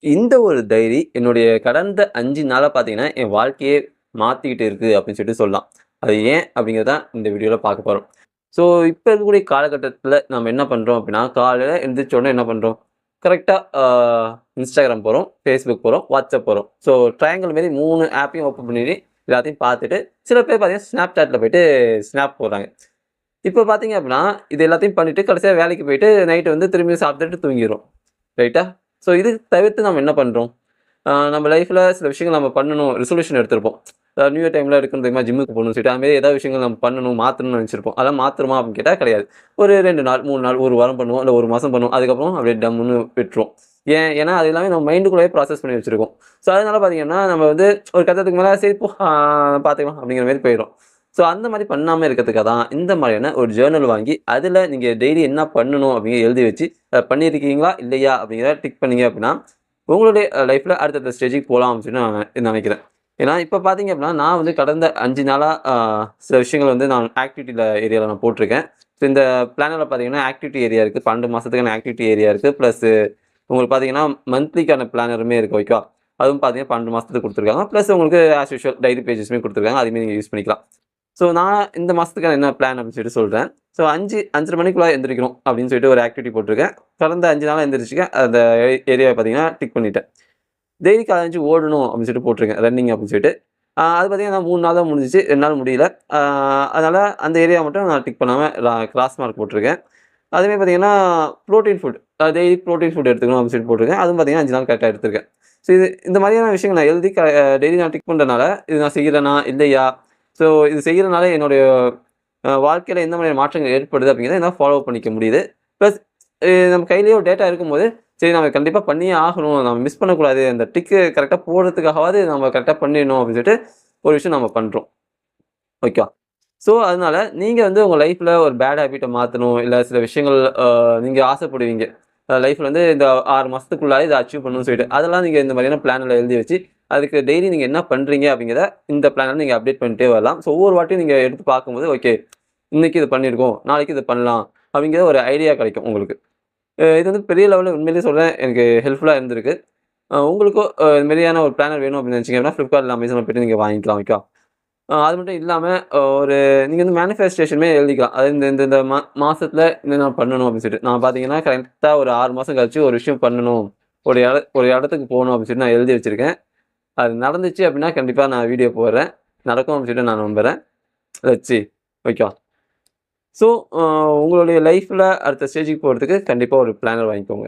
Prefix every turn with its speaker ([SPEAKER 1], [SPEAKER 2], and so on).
[SPEAKER 1] இந்த ஒரு டைரி என்னுடைய கடந்த 5 நாளா பார்த்தீங்கன்னா, என் வாழ்க்கையே மாத்திக்கிட்டு இருக்கு அப்படின்னு சொல்லிட்டு சொல்லலாம். அது ஏன் அப்படிங்கிறத தான் இந்த வீடியோல பார்க்க போறோம். ஸோ இப்ப இருக்கக்கூடிய காலகட்டத்தில நம்ம என்ன பண்றோம் அப்படின்னா, காலையில எந்திரிச்ச உடனே என்ன பண்றோம்? கரெக்ட்டா Instagram போறோம், Facebook போறோம், WhatsApp போறோம். ஸோ ட்ரையாங்கிள் மாரி 3 ஆப்பையும் ஓப்பன் பண்ணிட்டு எல்லாத்தையும் பார்த்துட்டு, சில பேர் பார்த்தீங்கன்னா, Snapchatல போயிட்டு ஸ்னாப் போடுறாங்க. இப்ப பார்த்தீங்க அப்படின்னா, இது எல்லாத்தையும் பண்ணிட்டு கடைசியா வேலைக்கு போயிட்டு நைட் வந்து திரும்பி சாப்பிட்டுட்டு தூங்கிர்றோம். ரைட்டா? ஸோ இது தவிர்த்து நம்ம என்ன பண்றோம்? நம்ம லைஃப்ல சில விஷயங்கள் நம்ம பண்ணணும், ரெசல்யூஷன் எடுத்திருப்போம். நியூ இயர் டைம்ல எடுக்கணும் தெரியுமா? ஜிம்முக்கு போகணும்னு சொல்லிட்டு, அது மாரி ஏதாவது விஷயங்கள் நம்ம பண்ணணும், மாத்தணும்னு நெனச்சிருப்போம். அதெல்லாம் மாத்துறோமா அப்படின்னு கேட்டா கிடையாது. ஒரு 2 நாள், 3 நாள், 1 வாரம் பண்ணுவோம். இல்ல 1 மாசம் பண்ணுவோம். அதுக்கப்புறம் அப்படியே டம்முன்னு விட்டுருவோம். ஏன்னா அது எல்லாமே நம்ம மைண்டுக்குள்ளேயே ப்ராசஸ் பண்ணி வச்சிருக்கோம். ஸோ அதனால பார்த்தீங்கன்னா, நம்ம வந்து ஒரு கட்டத்துக்கு மேல சரி போ பார்த்துக்கலாம் அப்படிங்கிற மாரி போயிரும். ஸோ அந்த மாரி பண்ணாம இருக்கிறதுக்காக தான் இந்த மாரியான ஒரு ஜர்னல் வாங்கி, அதுல நீங்க டெய்லி என்ன பண்ணணும் அப்படிங்கிறத எழுதி வச்சு, அத பண்ணியிருக்கீங்களா? இல்லையா? அப்படிங்கிறத டிக் பண்ணீங்க அப்படின்னா, உங்களுடைய லைஃப்ல அடுத்தடுத்த ஸ்டேஜுக்கு போலாம் அப்படின்னு சொல்லி நான் நினைக்கிறேன். ஏன்னா, இப்ப பார்த்தீங்க அப்படின்னா, நான் வந்து கடந்த 5 நாளா சில விஷயங்கள் வந்து நான் ஆக்டிவிட்டில ஏரியால நான் போட்டிருக்கேன். ஸோ இந்த பிளானர்ல பார்த்தீங்கன்னா, ஆக்டிவிட்டி ஏரியா இருக்கு. 12 மாசத்துக்கான ஆக்டிவிட்டி ஏரியா இருக்கு. பிளஸ் உங்களுக்கு பார்த்தீங்கன்னா, மந்த்லிக்கான பிளானருமே இருக்கு ஓகேவா? அதுவும் பார்த்தீங்கன்னா 12 மாசத்துக்கு குடுத்துருக்காங்க. பிளஸ் உங்களுக்கு ஆஸ் யூசுவல் டைரி பேஜஸ்மே குடுத்துருக்காங்க. அதுவுமே நீங்க யூஸ் பண்ணிக்கலாம். ஸோ நான் இந்த மாசத்துக்கான என்ன பிளான் அப்படின்னு சொல்லிட்டு சொல்றேன். ஸோ 5:30 மணிக்குள்ள எந்திரிக்கணும் அப்படின்னு சொல்லிட்டு ஒரு ஆக்டிவிட்டி போட்டிருக்கேன். கடந்த 5 நாளா எந்திரிச்சுருக்கேன். அந்த ஏரியாவ பார்த்தீங்கன்னா டிக் பண்ணிட்டேன். டெய்லி காலைல எந்திரிச்சு ஓடணும் அப்படின்னு சொல்லிட்டு போட்டிருக்கேன். ரன்னிங் அப்படின்னு சொல்லிட்டு. அது பார்த்தீங்கன்னா 3 நாள் தான் முடிஞ்சுச்சு. 2 நாள் முடியல. ஆ அதனால அந்த ஏரியாவ மட்டும் நான் டிக் பண்ணாம கிராஸ் மார்க் போட்டிருக்கேன். அதுவே பார்த்தீங்கன்னா protein food daily protein food எடுத்துக்கணும் அப்படின்னு சொல்லிட்டு போட்டிருக்கேன். அதுவும் பார்த்தீங்கன்னா 5 நாள் கரெக்ட்டா எடுத்திருக்கேன். ஸோ இந்த மாதிரியான விஷயங்கள் நான் எழுதி டெய்லி நான் டிக் பண்றனால, இது நான் செய்றேனா? இல்லையா? ஸோ இது செய்றனால என்னுடைய வாழ்க்கையில எந்த மாதிரியான மாற்றங்கள் ஏற்படுது அப்படிங்கிறத என்னால ஃபாலோ பண்ணிக்க முடியுது. பிளஸ் நம்ம கையிலேயே ஒரு டேட்டா இருக்கும்போது, சரி நம்ம கண்டிப்பா பண்ணியே ஆகணும். நம்ம மிஸ் பண்ணக்கூடாது. அந்த டிக்கு கரெக்ட்டா போடுறதுக்காகவாவது நம்ம கரெக்ட்டா பண்ணிடணும் அப்படின்னு சொல்லிட்டு ஒரு விஷயம் நம்ம பண்றோம். ஓகேவா? ஸோ, அதனால நீங்க வந்து உங்க லைஃப்ல ஒரு பேட் ஹேபிட்ட மாத்தணும். இல்ல சில விஷயங்கள் நீங்க ஆசைப்படுவீங்க. லைஃப்ல வந்து இந்த 6 மாசத்துக்குள்ளார இத அச்சீவ் பண்ணணும்னு சொல்லிட்டு. அதெல்லாம் நீங்க இந்த மாதிரியான பிளான்ல எழுதி வச்சு, அதுக்கு டெய்லி நீங்க என்ன பண்றீங்க அப்படிங்கிறத இந்த பிளான்ல நீங்க அப்டேட் பண்ணிட்டே வரலாம். ஸோ, ஒவ்வொரு வாட்டியும் நீங்க எடுத்து பார்க்கும்போது, ஓகே இன்னைக்கு இது பண்ணியிருக்கோம். நாளைக்கு இது பண்ணலாம். அப்படிங்கிற ஒரு ஐடியா கிடைக்கும் உங்களுக்கு. இது வந்து பெரிய லெவல்ல உண்மையிலேயே சொல்றேன். எனக்கு ஹெல்ப்ஃபுல்லா இருந்திருக்கு. உங்களுக்கும் இது மாரியான ஒரு பிளானர் வேணும் அப்படின்னு நினைச்சீங்க அப்படின்னா, Flipkartல, Amazonல போயிட்டு நீங்க வாங்கிக்கலாம். ஓகேவா? அது மட்டும் இல்லாம ஒரு நீங்க வந்து மேனிஃபெஸ்டேஷனுமே எழுதிக்கலாம். அதாவது இந்த இந்த இந்த மாசத்துல நான் பண்ணணும் அப்படின்னு சொல்லிட்டு. நான் பார்த்தீங்கன்னா, கரெக்ட்டா ஒரு 6 மாசம் கழிச்சு ஒரு விஷயம் பண்ணணும். ஒரு இடத்துக்கு போணும் அப்படின்னு சொல்லிட்டு நான் எழுதி வச்சிருக்கேன். அது நடந்துச்சு அப்படின்னா, கண்டிப்பா நான் வீடியோ போடுறேன். நடக்கும் அப்படின்னு சொல்லிட்டு நான் நம்புறேன். Let's see. ஓகேவா? ஸோ, உங்களுடைய லைஃப்ல அடுத்த ஸ்டேஜுக்கு போறதுக்கு கண்டிப்பா ஒரு பிளானர் வாங்கிக்கோங்க.